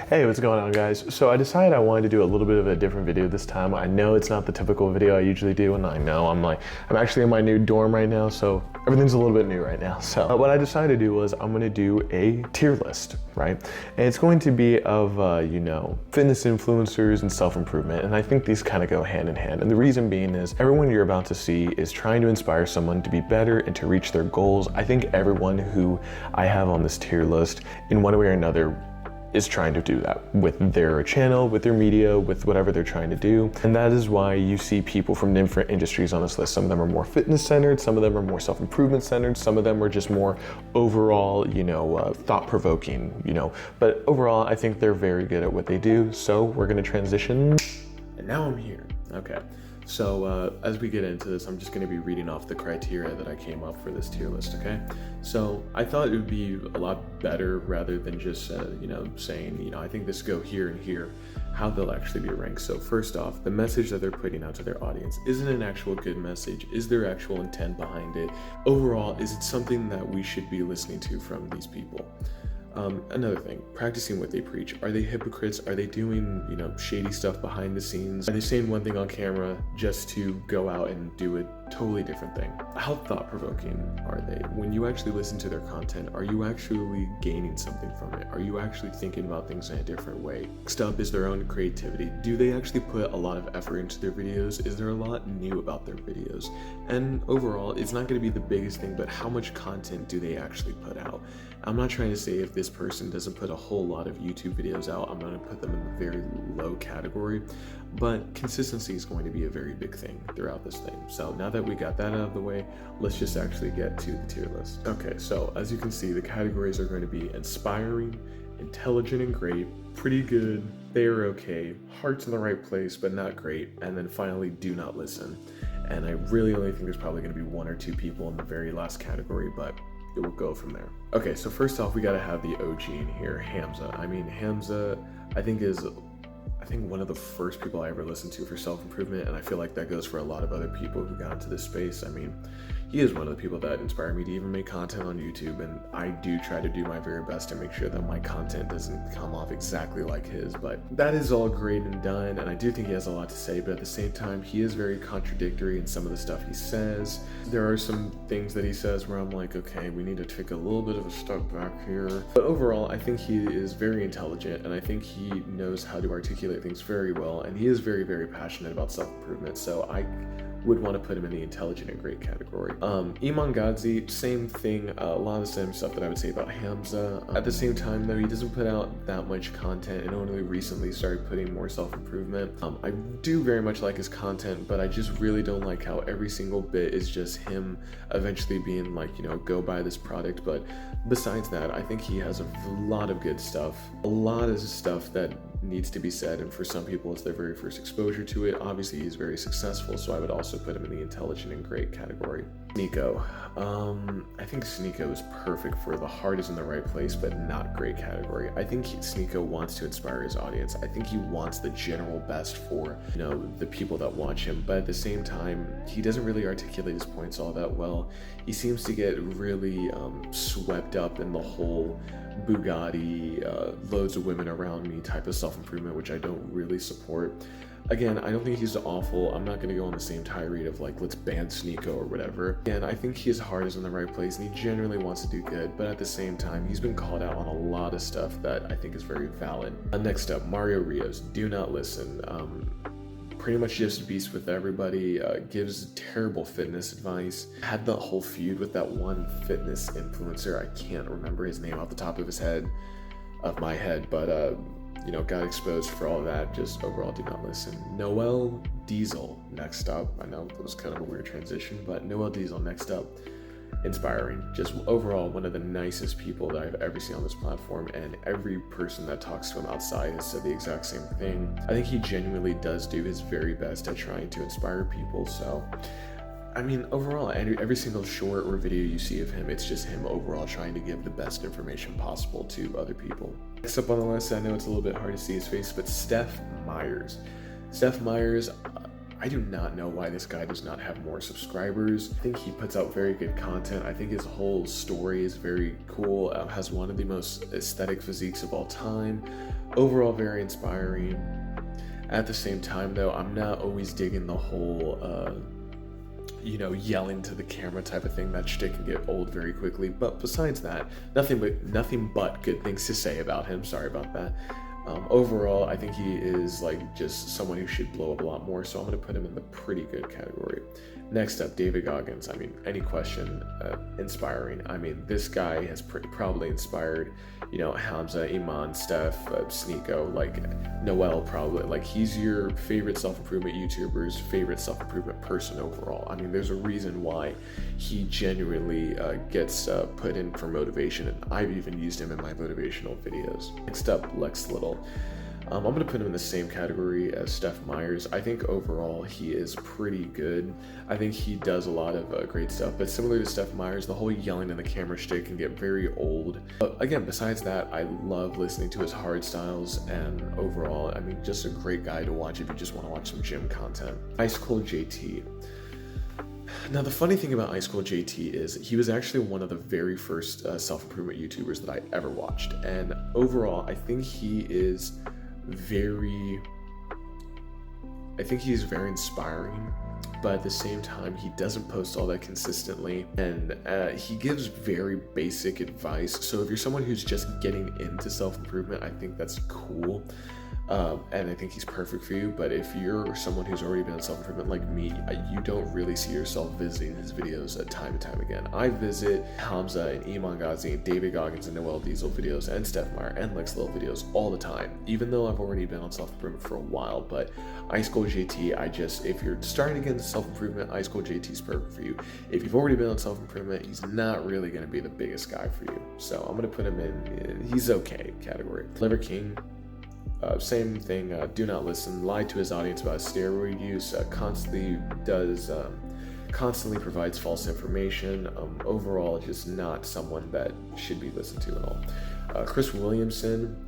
Hey, what's going on, guys? So I decided I wanted to do a little bit of a different video this time. I know it's not the typical video I usually do, and I know I'm actually in my new dorm right now, so everything's a little bit new right now. So what I decided to do was I'm gonna do a tier list, right? And it's going to be of, fitness influencers and self-improvement, and I think these kind of go hand in hand. And the reason being is everyone you're about to see is trying to inspire someone to be better and to reach their goals. I think everyone who I have on this tier list in one way or another is trying to do that with their channel, with their media, with whatever they're trying to do. And that is why you see people from different industries on this list. Some of them are more fitness centered, some of them are more self-improvement centered, some of them are just more overall, thought-provoking, But overall, I think they're very good at what they do. So we're gonna transition. And now I'm here. Okay. So as we get into this, I'm just going to be reading off the criteria that I came up for this tier list, okay? So I thought it would be a lot better rather than just, saying, I think this go here and here, how they'll actually be ranked. So first off, the message that they're putting out to their audience, is it an actual good message? Is there actual intent behind it? Overall, is it something that we should be listening to from these people? Another thing, practicing what they preach. Are they hypocrites? Are they doing, shady stuff behind the scenes? Are they saying one thing on camera just to go out and do a totally different thing? How thought-provoking are they? When you actually listen to their content, are you actually gaining something from it? Are you actually thinking about things in a different way? Next up is their own creativity. Do they actually put a lot of effort into their videos? Is there a lot new about their videos? And overall, it's not going to be the biggest thing, but how much content do they actually put out? I'm not trying to say if this person doesn't put a whole lot of YouTube videos out, I'm going to put them in the very low category, but consistency is going to be a very big thing throughout this thing. So now that we got that out of the way, let's just actually get to the tier list. Okay, so as you can see, the categories are going to be inspiring, intelligent and great, pretty good, they are okay, heart's in the right place but not great, and then finally do not listen. And I really only think there's probably going to be one or two people in the very last category, but it will go from there. Okay, so first off, we gotta have the OG in here, Hamza. I mean, Hamza, I think one of the first people I ever listened to for self-improvement, and I feel like that goes for a lot of other people who got into this space. I mean, he is one of the people that inspired me to even make content on YouTube, and I do try to do my very best to make sure that my content doesn't come off exactly like his, but that is all great and done, and I do think he has a lot to say, but at the same time, he is very contradictory in some of the stuff he says. There are some things that he says where I'm like, okay, we need to take a little bit of a step back here. But overall, I think he is very intelligent, and I think he knows how to articulate things very well, and he is very, very passionate about self-improvement, so I would want to put him in the intelligent and great category. Iman Gadzhi, same thing, a lot of the same stuff that I would say about Hamza. At the same time though, he doesn't put out that much content and only recently started putting more self-improvement. I do very much like his content, but I just really don't like how every single bit is just him eventually being like, go buy this product. But besides that, I think he has a lot of good stuff, a lot of stuff that needs to be said, and for some people it's their very first exposure to it. Obviously he's very successful, so I would also put him in the intelligent and great category. Sneeko, I think Sneeko is perfect for the heart is in the right place but not great category. I think Sneeko wants to inspire his audience. I think he wants the general best for the people that watch him, but at the same time he doesn't really articulate his points all that well. He seems to get really swept up in the whole Bugatti, loads of women around me type of self-improvement, which I don't really support. Again, I don't think he's awful. I'm not going to go on the same tirade of like, let's ban Sneeko or whatever. Again, I think his heart is in the right place and he genuinely wants to do good, but at the same time, he's been called out on a lot of stuff that I think is very valid. Next up, Mario Rios, do not listen. Pretty much just beats with everybody, gives terrible fitness advice. Had the whole feud with that one fitness influencer, I can't remember his name off the top of my head, but got exposed for all that. Just overall do not listen. Noel Diesel next up. I know it was kind of a weird transition, but Noel Diesel next up. Inspiring, just overall one of the nicest people that I've ever seen on this platform, and every person that talks to him outside has said the exact same thing. I think he genuinely does do his very best at trying to inspire people. So I mean, overall, every single short or video you see of him, it's just him overall trying to give the best information possible to other people. Next up on the list, I know it's a little bit hard to see his face, but Steph Myers. Steph Myers, I do not know why this guy does not have more subscribers. I think he puts out very good content. I think his whole story is very cool, has one of the most aesthetic physiques of all time. Overall, very inspiring. At the same time though, I'm not always digging the whole, yelling to the camera type of thing. That shtick can get old very quickly. But besides that, nothing but good things to say about him. Sorry about that. Overall, I think he is like just someone who should blow up a lot more, so I'm going to put him in the pretty good category. Next up, David Goggins. I mean, any question, inspiring. I mean, this guy has probably inspired, Hamza, Iman, Steph, Sneeko, like Noel probably. Like, he's your favorite self-improvement YouTuber's favorite self-improvement person overall. I mean, there's a reason why he genuinely gets put in for motivation, and I've even used him in my motivational videos. Next up, Lex Little. I'm going to put him in the same category as Steph Myers. I think overall he is pretty good. I think he does a lot of great stuff, but similar to Steph Myers, the whole yelling in the camera shtick can get very old. But again, besides that, I love listening to his hard styles, and overall, I mean, just a great guy to watch if you just want to watch some gym content. Ice Cold JT. Now, the funny thing about Ice Cold JT is he was actually one of the very first self-improvement YouTubers that I ever watched. And overall, I think he's very inspiring, but at the same time, he doesn't post all that consistently, and he gives very basic advice. So if you're someone who's just getting into self-improvement, I think that's cool. And I think he's perfect for you. But if you're someone who's already been in self-improvement like me, you don't really see yourself visiting his videos time and time again. I visit Hamza and Iman Ghazi and David Goggins and Noel Diesel videos and Steph Meyer and Lex Little videos all the time, even though I've already been on self-improvement for a while. But Ice Cold JT, if you're starting to get into self-improvement, Ice Cold JT is perfect for you. If you've already been on self-improvement, he's not really going to be the biggest guy for you. So I'm going to put him in he's okay category. Liver King. Same thing, do not listen, lied to his audience about steroid use, constantly provides false information. Overall, just not someone that should be listened to at all. Chris Williamson,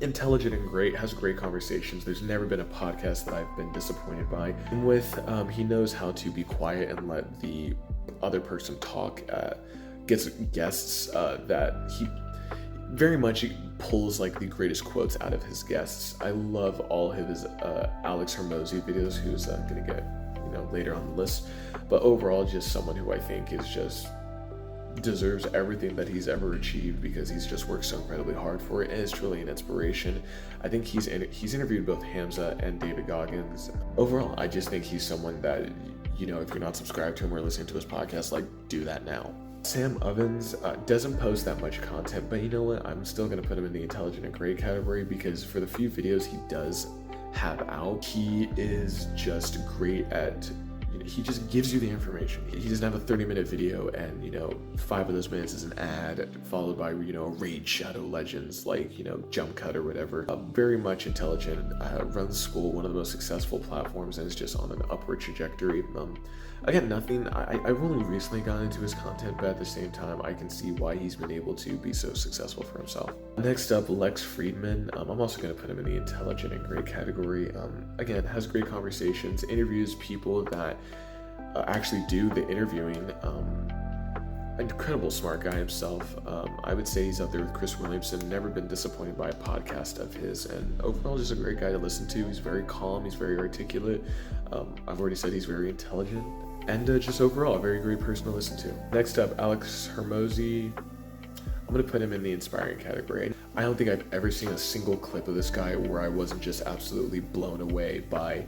intelligent and great, has great conversations. There's never been a podcast that I've been disappointed by. And he knows how to be quiet and let the other person talk. Gets guests that he very much pulls like the greatest quotes out of his guests. I love all of his Alex Hormozi videos, who's gonna get later on the list. But overall, just someone who I think is just deserves everything that he's ever achieved, because he's just worked so incredibly hard for it, and it's truly an inspiration. I think he's interviewed both Hamza and David Goggins. Overall, I just think he's someone that, if you're not subscribed to him or listening to his podcast, like, do that now. Sam Ovens doesn't post that much content, but you know what? I'm still going to put him in the intelligent and great category, because for the few videos he does have out, he is just great at, he just gives you the information. He doesn't have a 30-minute video and, 5 of those minutes is an ad followed by, Raid Shadow Legends, like, Jump Cut or whatever. Very much intelligent, runs school, one of the most successful platforms, and is just on an upward trajectory. Again, I've only recently gotten into his content, but at the same time, I can see why he's been able to be so successful for himself. Next up, Lex Friedman. I'm also going to put him in the intelligent and great category. Again, has great conversations, interviews people that actually do the interviewing. Incredible smart guy himself. I would say he's up there with Chris Williamson. Never been disappointed by a podcast of his, and overall just a great guy to listen to. He's very calm, he's very articulate. I've already said he's very intelligent, and just overall a very great person to listen to. Next up, Alex Hormozi. I'm going to put him in the inspiring category. I don't think I've ever seen a single clip of this guy where I wasn't just absolutely blown away by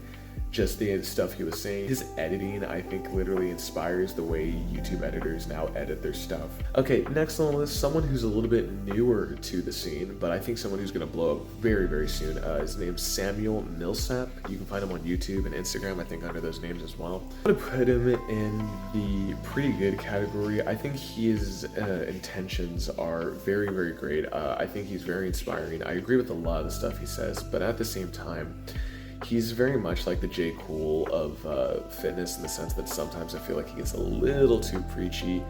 just the stuff he was saying. His editing, I think, literally inspires the way YouTube editors now edit their stuff. Okay, next on the list, someone who's a little bit newer to the scene, but I think someone who's gonna blow up very, very soon. His name's Samuel Millsap. You can find him on YouTube and Instagram, I think, under those names as well. I'm gonna put him in the pretty good category. I think his intentions are very, very great. I think he's very inspiring. I agree with a lot of the stuff he says, but at the same time, he's very much like the J. Cool of fitness, in the sense that sometimes I feel like he gets a little too preachy.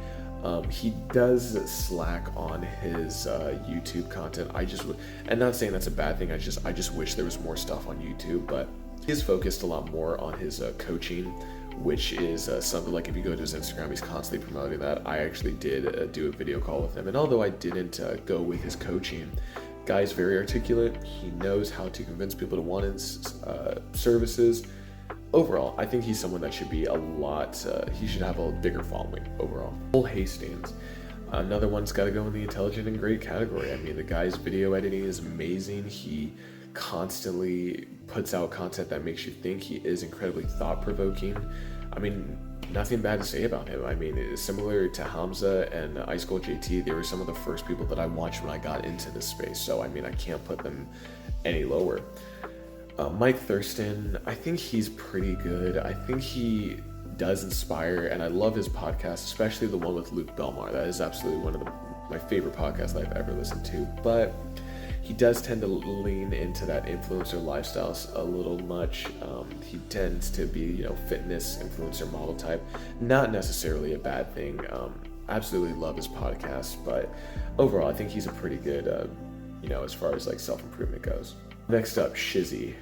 He does slack on his YouTube content. And not saying that's a bad thing, I just wish there was more stuff on YouTube, but He's focused a lot more on his coaching, which is something like if you go to his Instagram, he's constantly promoting that. I actually did do a video call with him, and although I didn't go with his coaching, guy's very articulate. He knows how to convince people to want his services. Overall, I think he's someone that should be he should have a bigger following overall. Cole Hastings, another one's got to go in the intelligent and great category. I mean, the guy's video editing is amazing. He constantly puts out content that makes you think. He is incredibly thought-provoking. I mean, nothing bad to say about him. I mean, it's similar to Hamza and Ice Cold JT. They were some of the first people that I watched when I got into this space, so I mean, I can't put them any lower. Mike Thurston, I think he's pretty good. I think he does inspire, and I love his podcast, especially the one with Luke Belmar. That is absolutely one of my favorite podcasts I've ever listened to, but he does tend to lean into that influencer lifestyle a little much. He tends to be, fitness influencer model type. Not necessarily a bad thing. Absolutely love his podcast, but overall, I think he's a pretty good, as far as like self-improvement goes. Next up, Shizzy.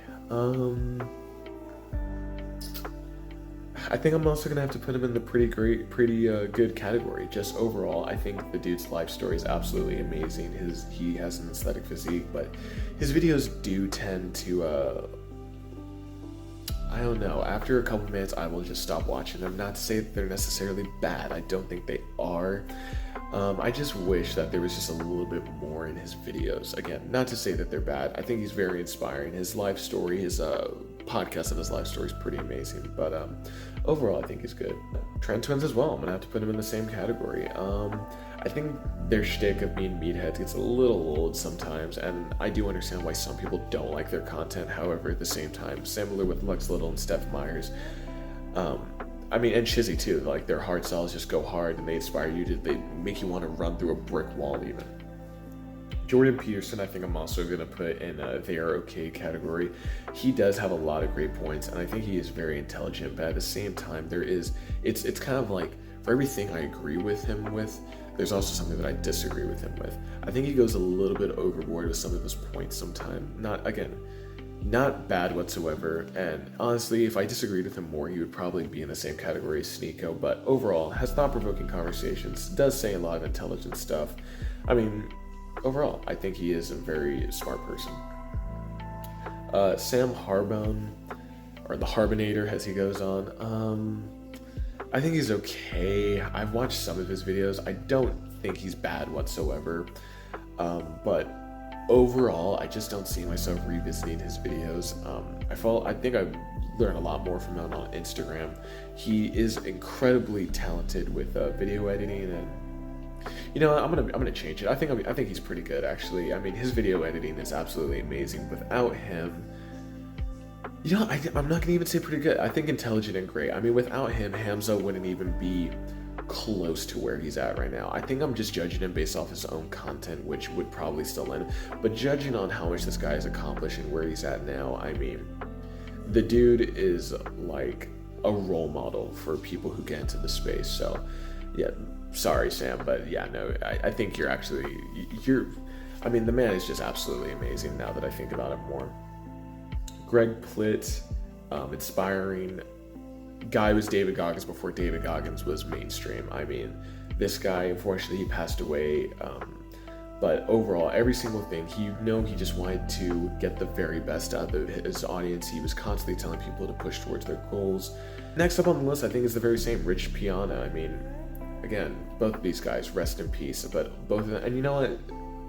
I think I'm also gonna have to put him in the pretty good category. Just overall, I think the dude's life story is absolutely amazing. He has an aesthetic physique, but his videos do tend to, I don't know, after a couple minutes, I will just stop watching them. Not to say that they're necessarily bad. I don't think they are. I just wish that there was just a little bit more in his videos. Again, not to say that they're bad. I think he's very inspiring. His life story, his podcast of his life story is pretty amazing. But overall, I think he's good. Trend Twins as well. I'm gonna have to put him in the same category. I think their shtick of being meatheads gets a little old sometimes, and I do understand why some people don't like their content. However, at the same time, similar with Lux Little and Steph Myers, I mean, and Shizzy too, like their hard styles just go hard and they inspire you they make you want to run through a brick wall even. Jordan Peterson, I think I'm also going to put in they are okay category. He does have a lot of great points, and I think he is very intelligent, but at the same time, it's kind of like, for everything I agree with him with, there's also something that I disagree with him with. I think he goes a little bit overboard with some of his points sometimes. Not bad whatsoever, and honestly, if I disagreed with him more, he would probably be in the same category as Sneeko, but overall, has thought-provoking conversations, does say a lot of intelligent stuff. I mean, overall, I think he is a very smart person. Sam Harbone, or the Harbinator as he goes on, I think he's okay. I've watched some of his videos. I don't think he's bad whatsoever, but overall, I just don't see myself revisiting his videos. I think I learned a lot more from him on Instagram. He is incredibly talented with video editing, and I'm gonna change it. I think he's pretty good actually. I mean, his video editing is absolutely amazing. Without him, I'm not gonna even say pretty good. I think intelligent and great. I mean, without him, Hamza wouldn't even be close to where he's at right now. I think I'm just judging him based off his own content, which would probably still end. But judging on how much this guy has accomplished and where he's at now, I mean, the dude is like a role model for people who get into the space. So, yeah, sorry, Sam, but yeah, no, I think I mean, the man is just absolutely amazing now that I think about it more. Greg Plitt, inspiring. Guy was David Goggins before David Goggins was mainstream. I mean, this guy, unfortunately, he passed away. But overall, every single thing, he just wanted to get the very best out of his audience. He was constantly telling people to push towards their goals. Next up on the list, I think, is the very same Rich Piana. I mean, again, both of these guys, rest in peace. But both of them, and you know what?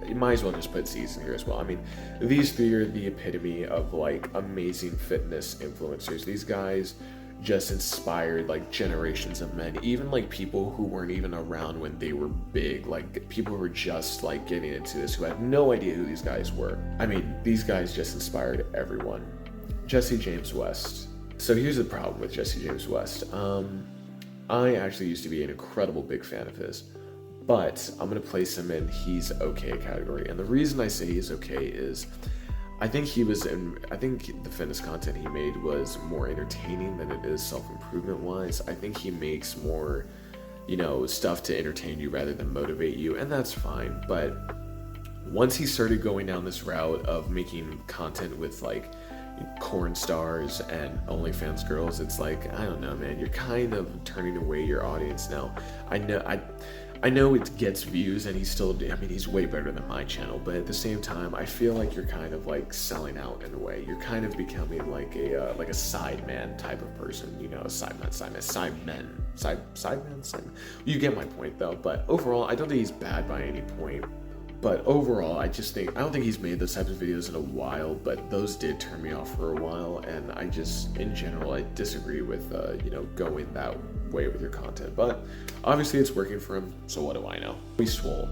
You might as well just put C's in here as well. I mean, these three are the epitome of like amazing fitness influencers. These guys just inspired like generations of men, even like people who weren't even around when they were big, like people who were just like getting into this, who had no idea who these guys were. I mean, these guys just inspired everyone. Jesse James West. So here's the problem with Jesse James West. I actually used to be an incredible big fan of his, but I'm gonna place him in he's okay category. And the reason I say he's okay is I think the fitness content he made was more entertaining than it is self-improvement wise. I think he makes more, stuff to entertain you rather than motivate you, and that's fine. But once he started going down this route of making content with like, corn stars and OnlyFans girls. It's like, I don't know, man, you're kind of turning away your audience now. I know it gets views, and he's way better than my channel, but at the same time, I feel like you're kind of like selling out in a way. You're kind of becoming like a sideman type of person, you know, sideman. You get my point though. But overall, I don't think he's bad by any point. But overall, I don't think he's made those types of videos in a while, but those did turn me off for a while, and in general, I disagree with, going that way with your content. But obviously it's working for him, so what do I know? We swole.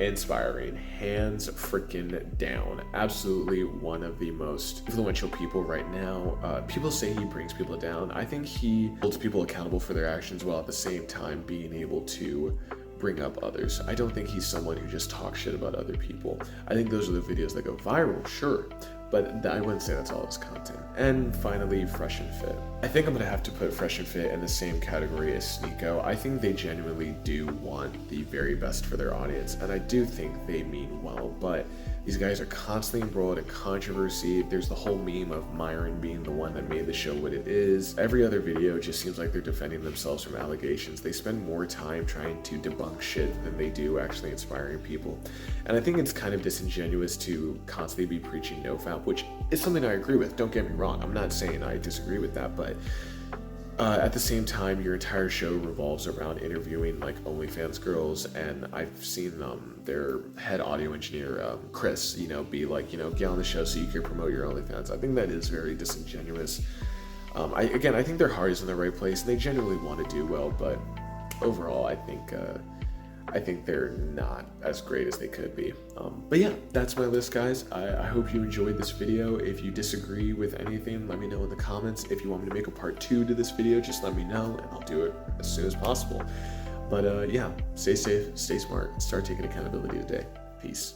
Inspiring, hands freaking down. Absolutely one of the most influential people right now. People say he brings people down. I think he holds people accountable for their actions while at the same time being able to bring up others. I don't think he's someone who just talks shit about other people. I think those are the videos that go viral, sure, but I wouldn't say that's all his content. And finally, Fresh and Fit. I think I'm gonna have to put Fresh and Fit in the same category as Sneeko. I think they genuinely do want the very best for their audience, and I do think they mean well, but these guys are constantly embroiled in controversy. There's the whole meme of Myron being the one that made the show what it is. Every other video just seems like they're defending themselves from allegations. They spend more time trying to debunk shit than they do actually inspiring people. And I think it's kind of disingenuous to constantly be preaching nofap, which is something I agree with. Don't get me wrong. I'm not saying I disagree with that, but at the same time, your entire show revolves around interviewing like OnlyFans girls, and I've seen their head audio engineer, Chris, be like, get on the show so you can promote your OnlyFans. I think that is very disingenuous. I think their heart is in the right place, and they genuinely want to do well, but overall, I think they're not as great as they could be. But yeah, that's my list, guys. I hope you enjoyed this video. If you disagree with anything, let me know in the comments. If you want me to make a part 2 to this video, just let me know, and I'll do it as soon as possible. But yeah, stay safe, stay smart, and start taking accountability today. Peace.